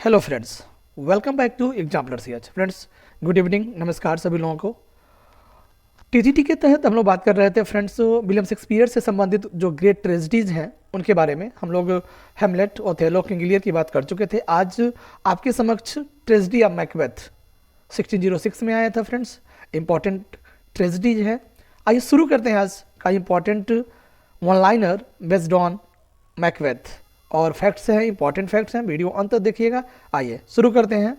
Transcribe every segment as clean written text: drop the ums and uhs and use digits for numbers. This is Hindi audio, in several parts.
Hello friends, welcome back to exemplar CH. Friends, good evening, नमस्कार सभी लोगों को। टीजीटी के तहत हम लोग बात कर रहे थे फ्रेंड्स, विलियम शेक्सपियर से संबंधित जो ग्रेट ट्रेजेडीज हैं उनके बारे में। हम लोग हेमलेट, ओथेलो, किंग लियर की बात कर चुके थे। आज आपके समक्ष ट्रेजेडी ऑफ मैकबेथ 1606 में आया था फ्रेंड्स। इंपॉर्टेंट ट्रेजेडीज है। आइए शुरू करते हैं आज का important one liner based on Macbeth. और फैक्ट्स हैं, इंपॉर्टेंट फैक्ट्स हैं, वीडियो अंत तक देखिएगा। आइए शुरू करते हैं।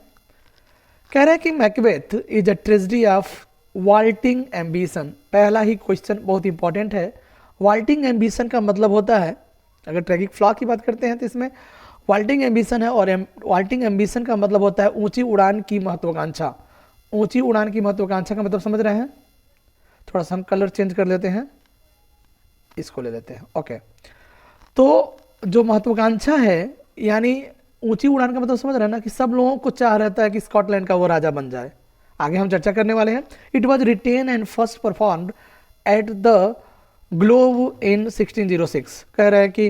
कह रहे हैं कि Macbeth is a tragedy of vaulting ambition. पहला ही क्वेश्चन बहुत इंपॉर्टेंट है। वाल्टिंग एम्बिशन का मतलब होता है, अगर ट्रैगिक फ्लॉ की बात करते हैं तो इसमें वाल्टिंग एम्बिशन है, और वाल्टिंग एम्बिशन का मतलब होता है ऊंची उड़ान की महत्वाकांक्षा। ऊंची उड़ान की महत्वाकांक्षा का मतलब समझ रहे हैं? थोड़ा सा हम कलर चेंज कर लेते हैं, इसको ले लेते हैं। ओके, तो जो महत्वाकांक्षा है यानी ऊंची उड़ान का मतलब समझ रहे हैं ना, कि सब लोगों को चाह रहता है कि स्कॉटलैंड का वो राजा बन जाए। आगे हम चर्चा करने वाले हैं। It was written and first performed at the globe इन 1606। कह रहे हैं कि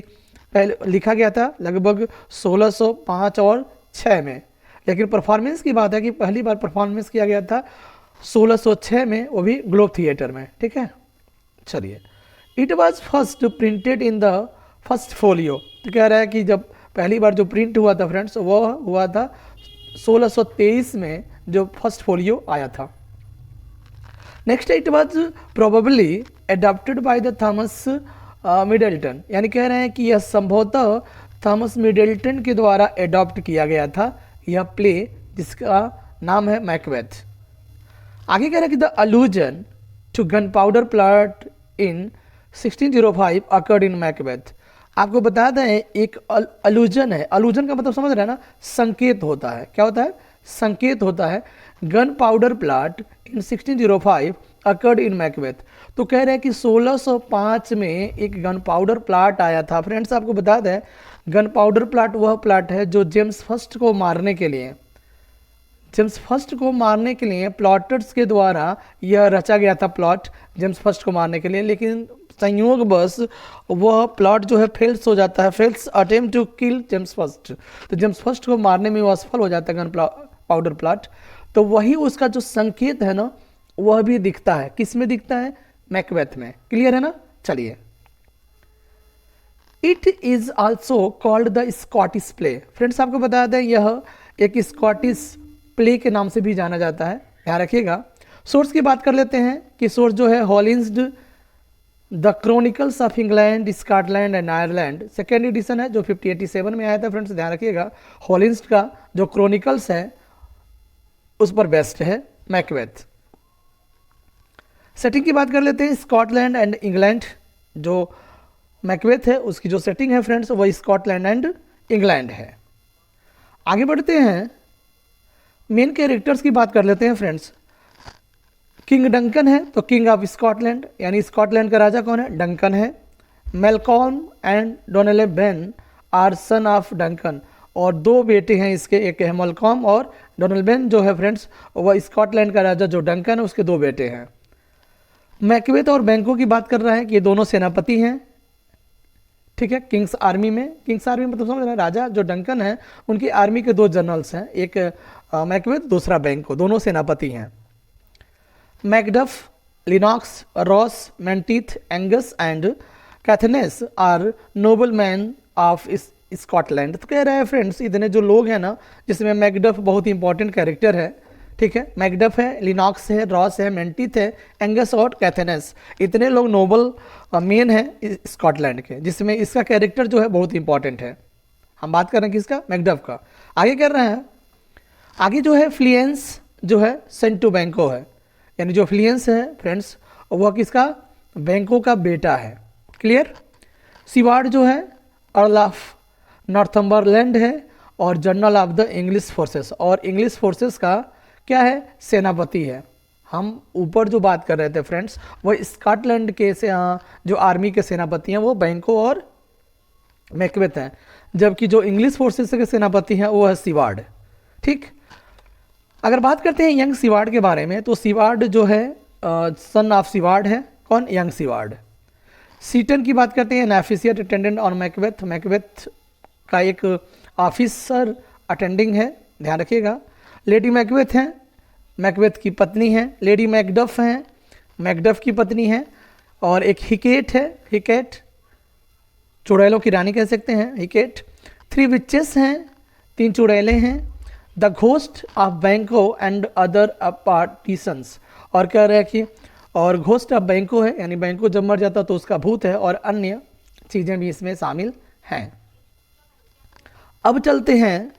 पहले लिखा गया था लगभग 1605 और 6 में, लेकिन परफॉर्मेंस की बात है कि पहली बार परफॉर्मेंस किया गया था 1606 में, वो भी ग्लोब थिएटर में। ठीक है, चलिए। It was first printed in the first folio. तो कह रहा है कि जब पहली बार जो प्रिंट हुआ था फ्रेंड्स, वो हुआ था 1623 में, जो फर्स्ट फोलियो आया था। Next, it was probably adopted by the Thomas Middleton. यानी कह रहे हैं कि यह संभवतः थॉमस मिडल्टन के द्वारा एडॉप्ट किया गया था, यह प्ले जिसका नाम है मैकबेथ। आगे कह रहे हैं कि the allusion to gunpowder plot in 1605 occurred in Macbeth. आपको बता दें, एक अलूजन है। अलूजन का मतलब समझ रहे हैं ना, संकेत होता है। क्या होता है? संकेत होता है। Gun powder plot in 1605 occurred in Macbeth. तो कह रहे हैं कि 1605 में एक गन पाउडर प्लॉट आया था। फ्रेंड्स, आपको बता दें, गन पाउडर प्लॉट वह प्लॉट है जो जेम्स फर्स्ट को मारने के लिए प्लॉटर्स के द्वारा यह रचा गया था। प्लॉट जेम्स फर्स्ट को मारने के लिए, लेकिन संयोगवश वह प्लॉट जो है फेल्स हो जाता है। Fails attempt to kill James first. तो जेम्स फर्स्ट को मारने में वो असफल हो जाता है गन पाउडर प्लॉट। तो वही उसका जो संकेत है ना, वह भी दिखता है। किस में दिखता है? मैकबेथ में। क्लियर है ना? चलिए। It is also called the Scottish play. Friends, आपको बता दें, यह एक स्कॉटिश प्ले के नाम से भी जाना जाता है। ध्यान रखिएगा। सोर्स की बात कर लेते हैं कि सोर्स जो है Holinshed the chronicles of England, Scotland and Ireland, second edition है जो 1587 में आया था। फ्रेंड्स, ध्यान रखिएगा, हॉलिंस्ड का जो क्रॉनिकल्स है उस पर बेस्ड है मैकबेथ। सेटिंग की बात कर लेते हैं। स्कॉटलैंड एंड इंग्लैंड, जो मैकबेथ है उसकी जो सेटिंग है फ्रेंड्स, वह स्कॉटलैंड एंड इंग्लैंड है। आगे बढ़ते हैं, मेन कैरेक्टर्स की बात कर लेते हैं फ्रेंड्स। किंग डंकन है, तो किंग ऑफ स्कॉटलैंड, यानी स्कॉटलैंड का राजा कौन है? डंकन है। Malcolm and Donalbain are son of Duncan, और दो बेटे हैं इसके, एक है मेलकॉल्म और डोनेल्बेन जो है फ्रेंड्स, वह स्कॉटलैंड का राजा जो डंकन है उसके दो बेटे हैं। मैकबेथ और बैंको की बात कर रहा है कि ये दोनों सेनापति हैं। ठीक है, किंग्स आर्मी में मतलब समझ रहे हैं, राजा जो डंकन है उनकी आर्मी के दो जनरल्स हैं, एक मैकबेथ, दूसरा बैंको, दोनों सेनापति हैं। Macduff, Lennox, Ross, Menteith, Angus and Caithness are noble man of Scotland. तो कह रहे हैं फ्रेंड्स, इतने जो लोग हैं ना, जिसमें मैकडफ बहुत इंपॉर्टेंट कैरेक्टर है। ठीक है, मैकडफ है, लिनॉक्स है, रॉस है, मेंटीथ है, एंगस और कैथनेस, इतने लोग नोबल मेन है स्कॉटलैंड के, जिसमें इसका कैरेक्टर जो है बहुत इंपॉर्टेंट है। हम बात कर रहे हैं किसका? मैकडफ का। आगे कर रहे हैं, आगे जो है फ्लियंस जो है सेंट टू बैंको है, यानी जो फ्लियंस है फ्रेंड्स वह किसका? बैंको का बेटा है। क्लियर। सिवार्ड जो है अर्ल ऑफ नॉर्थम्बरलैंड है और general of the English forces, और इंग्लिश फोर्सेस का क्या है? सेनापति है। हम ऊपर जो बात कर रहे थे फ्रेंड्स, वह स्कॉटलैंड के से जो आर्मी के सेनापति हैं वो बैंको और मैकबेथ हैं, जबकि जो इंग्लिश फोर्सेस के सेनापति हैं वो है सिवार्ड। ठीक। अगर बात करते हैं यंग सिवार्ड के बारे में, तो सिवार्ड जो है सन ऑफ सिवार्ड है। कौन? Young Siward. सीटन की बात करते हैं, an official attendant on Macbeth. Macbeth का एक ऑफिसर अटेंडिंग है, ध्यान रखिएगा। लेडी मैकबेथ हैं, मैकबेथ की पत्नी हैं। लेडी मैकडफ हैं, मैकडफ की पत्नी हैं। और एक हिकेट है, हिकेट चुड़ैलों की रानी कह सकते हैं, हिकेट। 3 विचेस हैं, 3 चुड़ैले हैं। द घोस्ट ऑफ बैंको एंड अदर पार्टीशंस, और कह रहे हैं कि और घोस्ट ऑफ बैंको है, यानी बैंको जब मर जाता तो उसका भूत है, और अन्य चीज़ें भी इसमें शामिल हैं। अब चलते हैं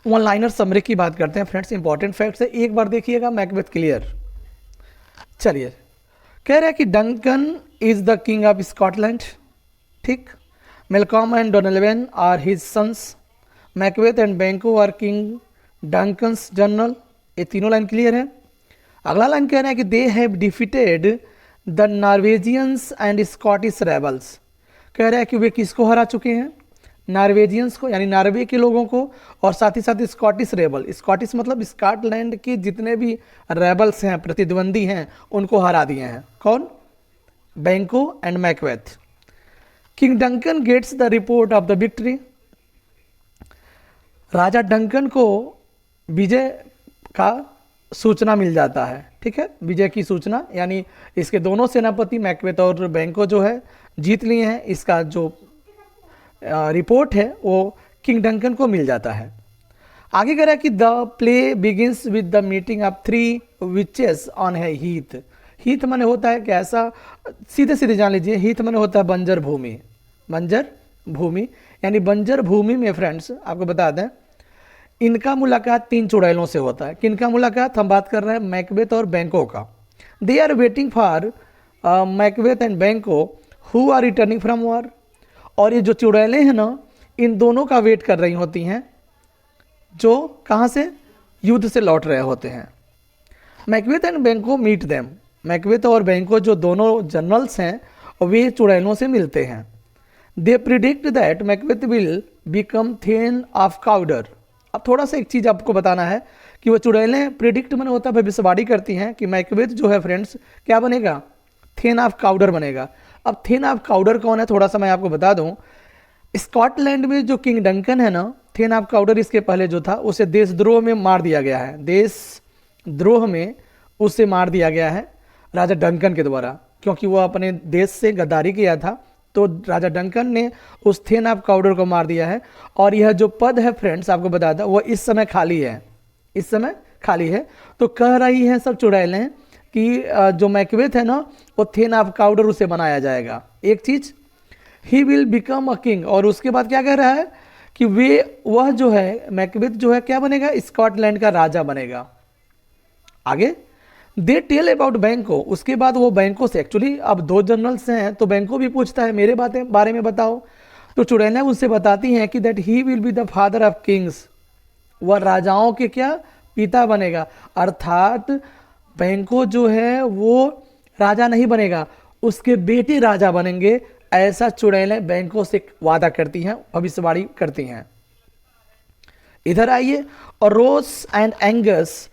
वन लाइनर समरी की बात करते हैं फ्रेंड्स। इंपॉर्टेंट फैक्ट्स है, एक बार देखिएगा, मैकबेथ क्लियर। चलिए, कह रहा है कि Duncan is the king of Scotland, ठीक। Malcolm and Donalbain are his sons. Macbeth and Banquo are King Duncan's general. ये तीनों लाइन क्लियर है। अगला लाइन कह रहा है कि they have defeated the Norwegians and Scottish rebels. कह रहा है कि वे किसको हरा चुके हैं? नॉर्वेजियंस को, यानी नॉर्वे के लोगों को, और साथ ही साथ स्कॉटिश रेबल, स्कॉटिश मतलब स्कॉटलैंड के जितने भी रेबल्स हैं, प्रतिद्वंदी हैं, उनको हरा दिए हैं। कौन? Banquo and Macbeth. King Duncan gets the report of the victory. राजा डंकन को विजय का सूचना मिल जाता है, ठीक है, विजय की सूचना, यानी इसके दोनों सेनापति मैकबेथ और बैंको जो है जीत लिए हैं, इसका जो रिपोर्ट है वो किंग डंकन को मिल जाता है। आगे कह रहा है कि the play begins with the meeting of 3 witches on है हीथ। हीथ माने होता है कि ऐसा, सीधे सीधे जान लीजिए, हीथ माने होता है बंजर भूमि, बंजर भूमि, यानी बंजर भूमि में फ्रेंड्स आपको बता दें, इनका मुलाकात 3 चुड़ैलों से होता है। किनका मुलाकात? हम बात कर रहे हैं मैकबेथ और बैंको का। They are waiting for Macbeth and Banquo who are returning from war. और ये जो चुड़ैलें हैं ना, इन दोनों का वेट कर रही होती हैं, जो कहाँ से? युद्ध से लौट रहे होते हैं। मैकबेथ एंड बैंको मीट देम। मैकबेथ और बैंको जो दोनों जनरल्स हैं, वे चुड़ैलों से मिलते हैं। They predict that Macbeth will become thane of Cawdor. अब थोड़ा सा एक चीज़ आपको बताना है कि वो चुड़ैलें प्रिडिक्ट मन होता है, भविष्यवाणी करती हैं कि मैकबेथ जो है फ्रेंड्स क्या बनेगा? थेन ऑफ काउडर बनेगा। अब थेन ऑफ काउडर कौन है, थोड़ा सा मैं आपको बता दूं। स्कॉटलैंड में जो किंग डंकन है ना, थेन ऑफ काउडर इसके पहले जो था, उसे देशद्रोह में मार दिया गया है। देशद्रोह में उसे मार दिया गया है राजा डंकन के द्वारा, क्योंकि वो अपने देश से गद्दारी किया था, तो राजा डंकन ने उस थेन ऑफ काउडर को मार दिया है। और यह जो पद है फ्रेंड्स आपको बता दें, वो इस समय खाली है, इस समय खाली है। तो कह रही हैं सब चुड़ैलें कि जो मैकबेथ है ना, वो थेन ऑफ काउडर उसे बनाया जाएगा। एक चीज़, he will become a king. और उसके बाद क्या कह रहा है कि वह जो है मैकबेथ जो है क्या बनेगा? स्कॉटलैंड का राजा बनेगा। आगे दे टेल अबाउट बैंको। उसके बाद वो बैंको से, एक्चुअली अब 2 जनरल्स हैं तो बैंको भी पूछता है मेरे बारे में बताओ। तो चुड़ैलें उससे बताती हैं कि that he will be the father of Kings. वह राजाओं के क्या? पिता बनेगा। अर्थात बैंको जो है वो राजा नहीं बनेगा, उसके बेटे राजा बनेंगे, ऐसा चुड़ैलें बैंको से वादा करती हैं, भविष्यवाणी करती हैं। इधर आइए, और Ross and Angus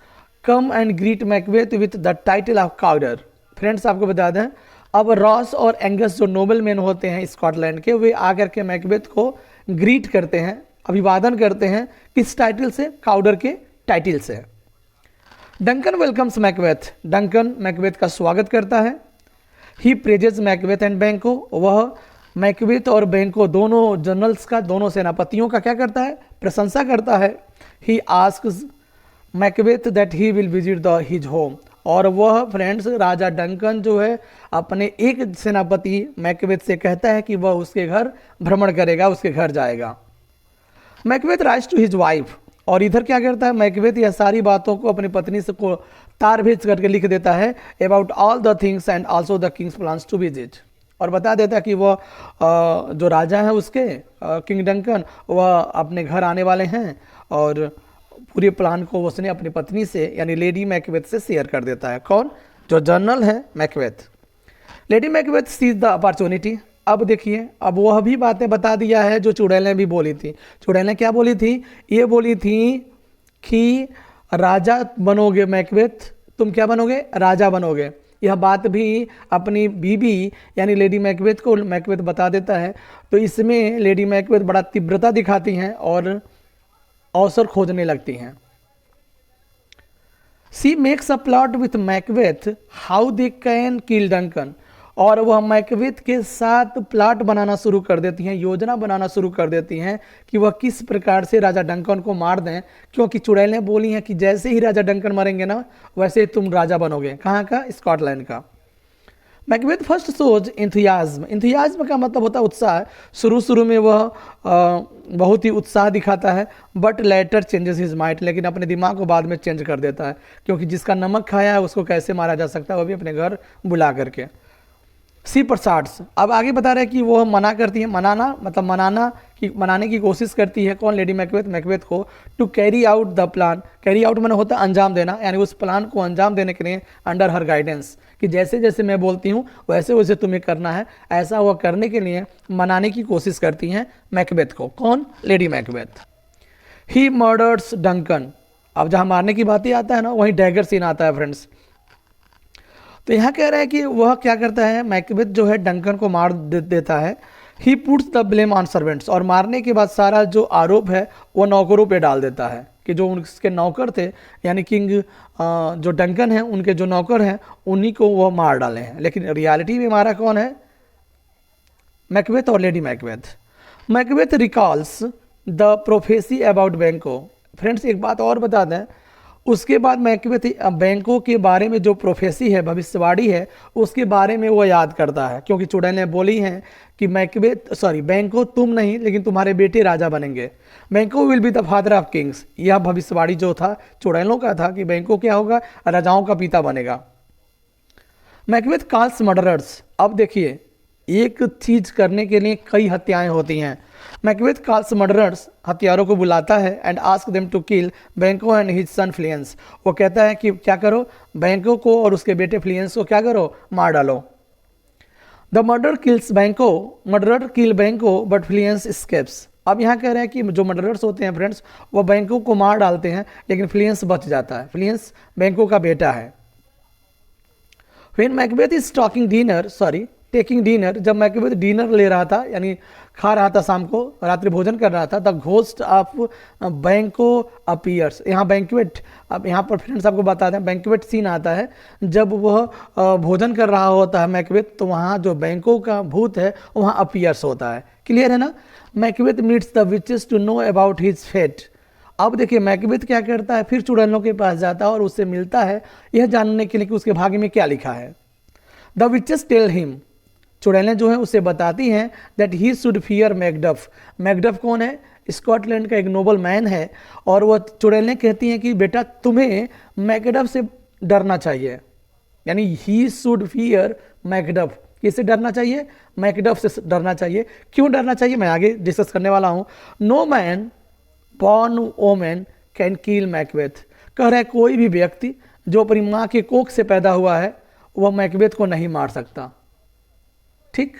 come and greet Macbeth with the title of Cawdor. Friends आपको बता दें, अब रॉस और एंगस जो नोबल मैन होते हैं स्कॉटलैंड के, वे आकर के मैकबेथ को ग्रीट करते हैं, अभिवादन करते हैं। किस टाइटल से? काउडर के टाइटल से। Duncan welcomes Macbeth. Duncan Macbeth का स्वागत करता है। ही प्रेजेस मैकबेथ एंड बैंको। वह मैकबेथ और बैंको दोनों जनरल्स का, दोनों सेनापतियों का क्या करता है? प्रशंसा करता है। ही asks Macbeth that he will visit the his home. और वह फ्रेंड्स राजा डंकन जो है अपने एक सेनापति मैकबेथ से कहता है कि वह उसके घर भ्रमण करेगा, उसके घर जाएगा। Macbeth rise to his wife. और इधर क्या करता है मैकबेथ? यह सारी बातों को अपनी पत्नी से को तार भेज करके लिख देता है about all the things and also the king's plans to visit. और बता देता है कि वह जो राजा हैं उसके, किंग डंकन, वह अपने घर आने वाले हैं, और पूरे प्लान को उसने अपनी पत्नी से यानी लेडी मैकबेथ से शेयर कर देता है। कौन? जो जनरल है Macbeth. Lady Macbeth seize the opportunity. अब देखिए, अब वह भी बातें बता दिया है जो चुड़ैलें भी बोली थी। चुड़ैलें क्या बोली थी? ये बोली थी कि राजा बनोगे मैकबेथ, तुम क्या बनोगे? राजा बनोगे। यह बात भी अपनी बीबी यानी लेडी मैकबेथ को मैकबेथ बता देता है। तो इसमें लेडी मैकबेथ बड़ा तीव्रता दिखाती हैं अवसर खोजने लगती हैं। She makes a plot with Macbeth how they can kill Duncan, और वह मैकबेथ के साथ प्लॉट बनाना शुरू कर देती हैं, योजना बनाना शुरू कर देती हैं कि वह किस प्रकार से राजा डंकन को मार दें, क्योंकि चुड़ैलें बोली हैं कि जैसे ही राजा डंकन मरेंगे ना वैसे ही तुम राजा बनोगे। कहाँ का? स्कॉटलैंड का। मैकबेथ फर्स्ट शोज इंथुयाज्म, इंथुयाज्म का मतलब होता है उत्साह। शुरू शुरू में वह बहुत ही उत्साह दिखाता है, but later changes his mind, लेकिन अपने दिमाग को बाद में चेंज कर देता है, क्योंकि जिसका नमक खाया है उसको कैसे मारा जा सकता है, वो भी अपने घर बुला करके। सी परसाड्स, अब आगे बता रहे हैं कि वो मना करती है, मनाना मतलब मनाने की कोशिश करती है। कौन? लेडी मैकबेथ, मैकबेथ को, to carry out the plan. Carry out मैंने होता अंजाम देना, यानी उस प्लान को अंजाम देने के लिए अंडर हर गाइडेंस, कि जैसे जैसे मैं बोलती हूँ वैसे वैसे तुम्हें करना है, ऐसा वह करने के लिए मनाने की कोशिश करती हैं मैकबेथ को। कौन? Lady Macbeth. He murders Duncan, अब जहाँ मारने की बात ही आता है ना वहीं डैगर सीन आता है फ्रेंड्स। तो यहाँ कह रहा है कि वह क्या करता है, मैकबेथ जो है डंकन को मार देता है। He puts the blame on servants, और मारने के बाद सारा जो आरोप है वो नौकरों पे डाल देता है, कि जो उसके नौकर थे यानी किंग जो डंकन है उनके जो नौकर हैं उन्हीं को वह मार डाले हैं, लेकिन रियलिटी में मारा कौन है? मैकबेथ और lady Macbeth. Macbeth recalls the prophecy about बैंको। फ्रेंड्स एक बात और बता दें, उसके बाद मैकबेथ बैंकों के बारे में जो प्रोफेसी है, भविष्यवाणी है, उसके बारे में वो याद करता है, क्योंकि चुड़ैल ने बोली हैं कि बैंको तुम नहीं लेकिन तुम्हारे बेटे राजा बनेंगे। बैंको will be the father of Kings, यह भविष्यवाणी जो था चुड़ैलों का था कि बैंको क्या होगा? राजाओं का पिता बनेगा। मैकबेथ कॉल्स मर्डरर्स, अब देखिए एक चीज करने के लिए कई हत्याएं होती हैं। मैकबेथ कॉल्स मर्डरर्स, हत्यारों को बुलाता है, and ask them to kill Banquo and his son फ्लियंस, वो कहता है कि क्या करो, बैंको को और उसके बेटे फ्लियंस को क्या करो? मार डालो। द मर्डर किल्स बैंको, मर्डरर किल बैंको बट फ्लियंस स्केप्स। अब यहाँ कह रहे हैं कि जो मर्डरर्स होते हैं फ्रेंड्स वो बैंको को मार डालते हैं, लेकिन फ्लियंस बच जाता है। फ्लियंस बैंको का बेटा है। When Macbeth is taking dinner, जब मैकबेथ डिनर ले रहा था यानी खा रहा था, शाम को रात्रि भोजन कर रहा था, द घोस्ट ऑफ बैंको अपीयर्स। यहाँ बैंक्वेट, अब यहाँ पर फ्रेंड्स आपको बता दें बैंक्वेट सीन आता है जब वह भोजन कर रहा होता है मैकबेथ, तो वहाँ जो बैंको का भूत है वहाँ अपीयर्स होता है। क्लियर है ना? Macbeth meets the witches to know about his fate. अब देखिए मैकबेथ क्या करता है, फिर चुड़ैलों के पास जाता है और उससे मिलता है यह जानने के लिए कि उसके भाग्य में क्या लिखा है। द विचेस टेल हिम, चुड़ैलें जो हैं उसे बताती हैं that he should fear Macduff. Macduff कौन है? स्कॉटलैंड का एक नोबल मैन है, और वह चुड़ैलें कहती हैं कि बेटा तुम्हें मैकडफ से डरना चाहिए, यानी ही शुड फियर मैकडफ। किससे डरना चाहिए? मैकडफ से डरना चाहिए। क्यों डरना चाहिए मैं आगे डिस्कस करने वाला हूँ। No man born women can kill Macbeth, कह रहा है कोई भी व्यक्ति जो अपनी माँ के कोख से पैदा हुआ है वह मैकबेथ को नहीं मार सकता। ठीक,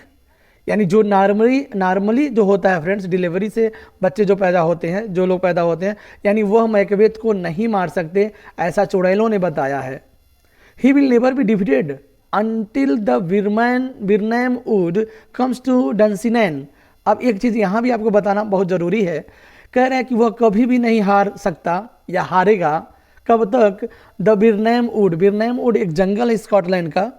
यानी जो नॉर्मली जो होता है फ्रेंड्स, डिलीवरी से बच्चे जो पैदा होते हैं, जो लोग पैदा होते हैं, यानी वह मैकबेथ को नहीं मार सकते, ऐसा चुड़ैलों ने बताया है। He will never be defeated until the Birnam wood comes to Dunsinane. अब एक चीज़ यहाँ भी आपको बताना बहुत ज़रूरी है, कह रहा है कि वह कभी भी नहीं हार सकता या हारेगा। कब तक? द विरनैम वुड एक जंगल है स्कॉटलैंड का,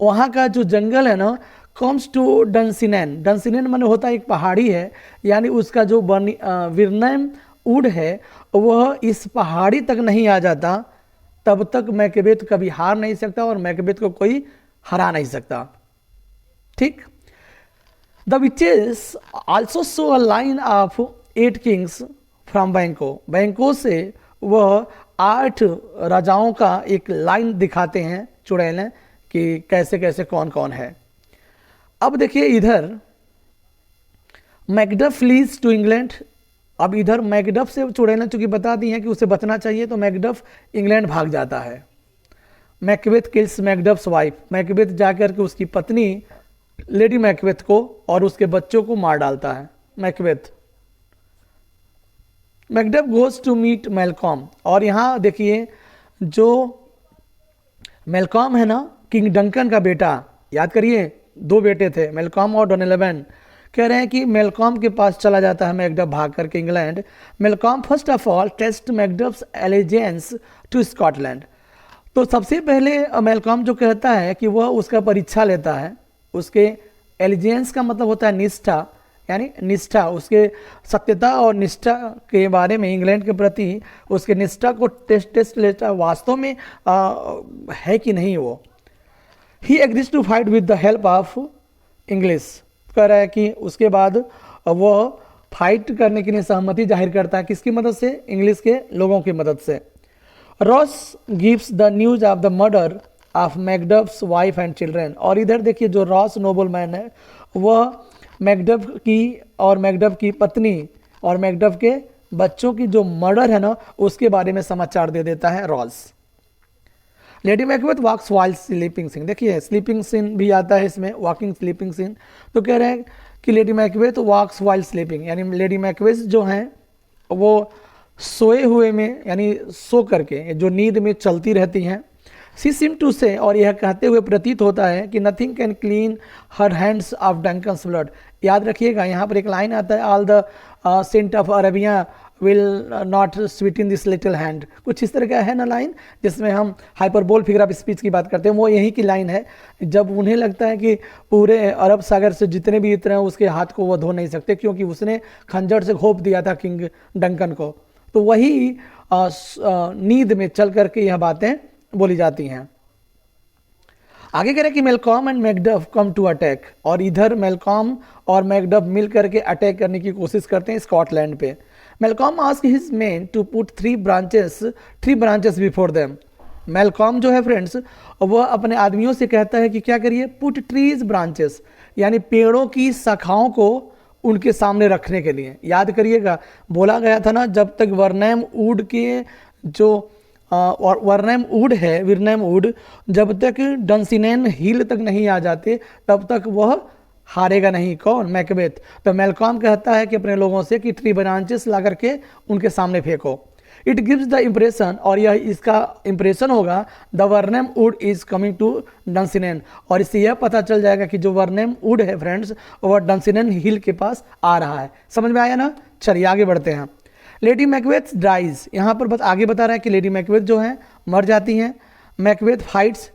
वहाँ का जो जंगल है ना कम्स टू डंसिनेन, डंसिनेन माने होता है एक पहाड़ी है, यानी उसका जो विरनैम वुड है वह इस पहाड़ी तक नहीं आ जाता, तब तक मैकबेथ कभी हार नहीं सकता और मैकबेथ को कोई हरा नहीं सकता। ठीक। The witches also show a line of 8 Kings from बैंको से वह 8 राजाओं का एक लाइन दिखाते हैं चुड़ैलें कि कैसे कैसे कौन कौन है। अब देखिए इधर मैकडफ फ्लीज टू इंग्लैंड। अब इधर मैकडफ से चुड़ैलें चूंकि बता दी हैं कि उसे बचना चाहिए, तो मैकडफ इंग्लैंड भाग जाता है। मैकबेथ किल्स मैकडफ्स वाइफ, मैकबेथ जाकर के उसकी पत्नी लेडी मैकबेथ को और उसके बच्चों को मार डालता है Macbeth. Macduff goes to meet Malcolm, और यहाँ देखिए जो मेलकॉम है ना, किंग डंकन का बेटा, याद करिए 2 बेटे थे मेलकॉम और डोनेलेवन। कह रहे हैं कि मेलकॉम के पास चला जाता है मैकडफ भाग करके England. Malcolm first of all test Macduff's allegiance to Scotland. तो सबसे पहले मेलकॉम जो कहता है कि वह उसका परीक्षा लेता है, उसके एलिजेंस का मतलब होता है निष्ठा, यानी निष्ठा, उसके सत्यता और निष्ठा के बारे में इंग्लैंड के प्रति उसके निष्ठा को टेस्ट लेता है, वास्तव में है कि नहीं वो। He agrees to fight with the help of English. कह रहा है कि उसके बाद वह फाइट करने के लिए सहमति जाहिर करता है, किसकी मदद से? इंग्लिश के लोगों की मदद से। Ross gives the news of the murder of Macduff's wife and children. और इधर देखिए जो रॉस नोबलमैन है वह मैकडफ की और मैकडफ की पत्नी और मैकडफ के बच्चों की जो मर्डर है ना उसके बारे में समाचार दे देता है रॉस। लेडी मैकबेथ वॉक्स वाइल स्लीपिंग सीन। देखिए स्लीपिंग सीन भी आता है इसमें, वॉकिंग स्लीपिंग सीन। तो कह रहे हैं कि लेडी मैकबेथ वॉक्स वाइल स्लीपिंग, यानी लेडी मैकबेथ जो हैं वो सोए हुए में यानी सो करके जो नींद में चलती रहती हैं। सी सिम टू से, और यह कहते हुए प्रतीत होता है कि nothing can clean her hands of Duncan's blood. याद रखिएगा यहाँ पर एक लाइन आता है, all the scent of Arabia will not sweeten this little hand. कुछ इस तरह का है ना लाइन, जिसमें हम हाइपरबोल फिगर ऑफ स्पीच की बात करते हैं, वो यही की लाइन है। जब उन्हें लगता है कि पूरे अरब सागर से जितने भी इतने हैं उसके हाथ को वो धो नहीं सकते, क्योंकि उसने खंजर से घोंप दिया था किंग डंकन को। तो वही नींद में चल करके यह बातें बोली जाती हैं। आगे कह रहे हैं कि Malcolm and Macduff come to attack, और इधर मेलकॉम और मैकडफ मिल करके अटैक करने की कोशिश करते हैं स्कॉटलैंड पे। Malcolm ask his men to put three branches before them. Malcolm जो है फ्रेंड्स वह अपने आदमियों से कहता है कि क्या करिए, पुट ट्रीज ब्रांचेस, यानी पेड़ों की शाखाओं को उनके सामने रखने के लिए। याद करिएगा बोला गया था ना, जब तक वर्नैम वुड के जो और विरनैम वुड जब तक डंसिनेन हिल तक नहीं आ जाते तब तक वह हारेगा नहीं। कौन? मैकबेथ। तो मेलकॉम कहता है कि अपने लोगों से कि ट्री ब्रांचेस ला करके उनके सामने फेंको। इट गिव्स द इम्प्रेशन, और यह इसका इम्प्रेशन होगा, the Birnam wood is coming to Dunsinane, और इससे यह पता चल जाएगा कि जो वर्नैम वुड है फ्रेंड्स वह डंसिनेन हिल के पास आ रहा है। समझ में आया ना? चलिए आगे बढ़ते हैं। लेडी मैकबेथ डाइज, यहाँ पर बस आगे बता रहा है कि लेडी मैकबेथ जो है मर जाती हैं। मैकबेथ फाइट्स,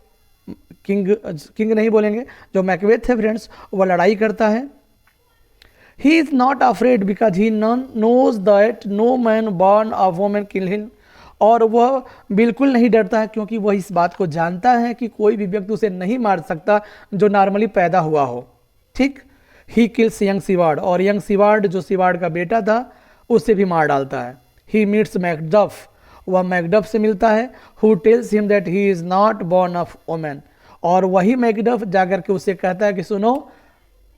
किंग नहीं बोलेंगे, जो मैकबेथ है फ्रेंड्स वह लड़ाई करता है। He is not afraid because he knows that no man born of woman kill him, और वह बिल्कुल नहीं डरता है क्योंकि वह इस बात को जानता है कि कोई भी व्यक्ति उसे नहीं मार सकता जो नॉर्मली पैदा हुआ हो। ठीक। ही किल्स यंग सिवार्ड, और यंग सिवार्ड जो सिवार्ड का बेटा था उसे भी मार डालता है। ही मीट्स मैकडफ, वह मैकडफ से मिलता है। Who tells him that he is not born of woman, और वही मैकडफ जाकर के उसे कहता है कि सुनो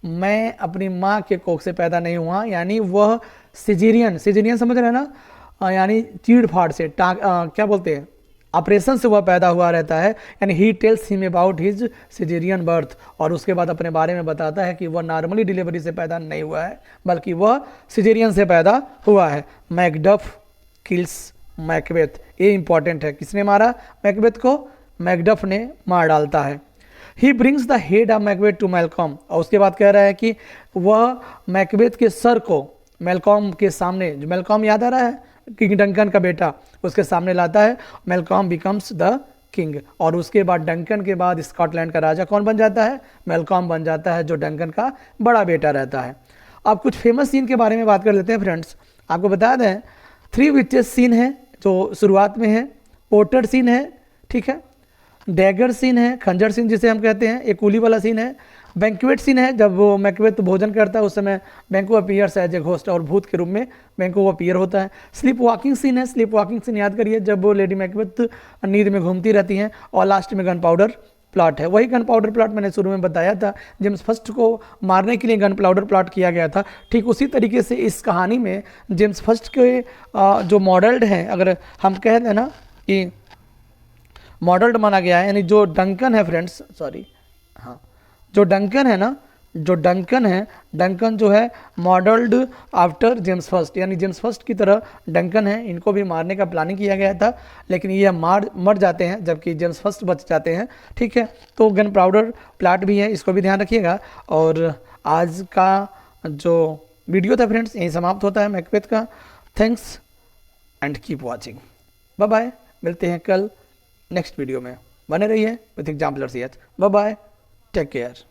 मैं अपनी माँ के कोख से पैदा नहीं हुआ, यानी वह सिजेरियन समझ रहे हैं ना, यानी चीड़ फाड़ से क्या बोलते हैं, ऑपरेशन से वह पैदा हुआ रहता है। यानी he tells him about his caesarean birth, और उसके बाद अपने बारे में बताता है कि वह नॉर्मली डिलीवरी से पैदा नहीं हुआ है बल्कि वह सिजेरियन से पैदा हुआ है। मैकडफ किल्स मैकबेथ, ये इंपॉर्टेंट है। किसने मारा मैकबेथ को? मैकडफ ने मार डालता है। He brings the head of Macbeth to Malcolm, और उसके बाद कह रहा है कि वह मैकबेथ के सर को मेलकॉम के सामने, जो मेलकॉम याद आ रहा है किंग डंकन का बेटा, उसके सामने लाता है। मेलकॉम बिकम्स द किंग, और उसके बाद डंकन के बाद स्कॉटलैंड का राजा कौन बन जाता है? मेलकॉम बन जाता है, जो डंकन का बड़ा बेटा रहता है। अब कुछ फेमस सीन के बारे में बात कर लेते हैं फ्रेंड्स। आपको बता दें 3 विचेस सीन है जो शुरुआत में है, पोर्टर सीन है, ठीक है, डैगर सीन है, खंजर सीन जिसे हम कहते हैं, एक कूली वाला सीन है, बैंक्वेट सीन है, जब वो मैकबेथ भोजन करता है उस समय बैंको अपीयर्स एज ए घोस्ट, और भूत के रूप में बैंको अपीयर होता है। स्लीप वॉकिंग सीन है, स्लीप वॉकिंग सीन याद करिए जब वो लेडी मैकबेथ नींद में घूमती रहती हैं। और लास्ट में गन पाउडर प्लॉट है, वही गन पाउडर प्लॉट मैंने शुरू में बताया था, जेम्स फर्स्ट को मारने के लिए गन पाउडर प्लॉट किया गया था। ठीक उसी तरीके से इस कहानी में जेम्स फर्स्ट के जो मॉडल्ड हैं, अगर हम कह दें ना कि मॉडल्ड माना गया है, यानी जो डंकन है फ्रेंड्स, सॉरी हाँ, जो डंकन है ना, डंकन जो है मॉडल्ड आफ्टर जेम्स फर्स्ट, यानी जेम्स फर्स्ट की तरह डंकन है। इनको भी मारने का प्लानिंग किया गया था, लेकिन ये मर जाते हैं जबकि जेम्स फर्स्ट बच जाते हैं। ठीक है, तो गन पाउडर प्लाट भी है, इसको भी ध्यान रखिएगा। और आज का जो वीडियो था फ्रेंड्स यहीं समाप्त होता है मैकबेथ का। Thanks and keep watching. Bye bye, मिलते हैं कल नेक्स्ट वीडियो में। बने रहिए with exemplar CH. Bye bye, take care.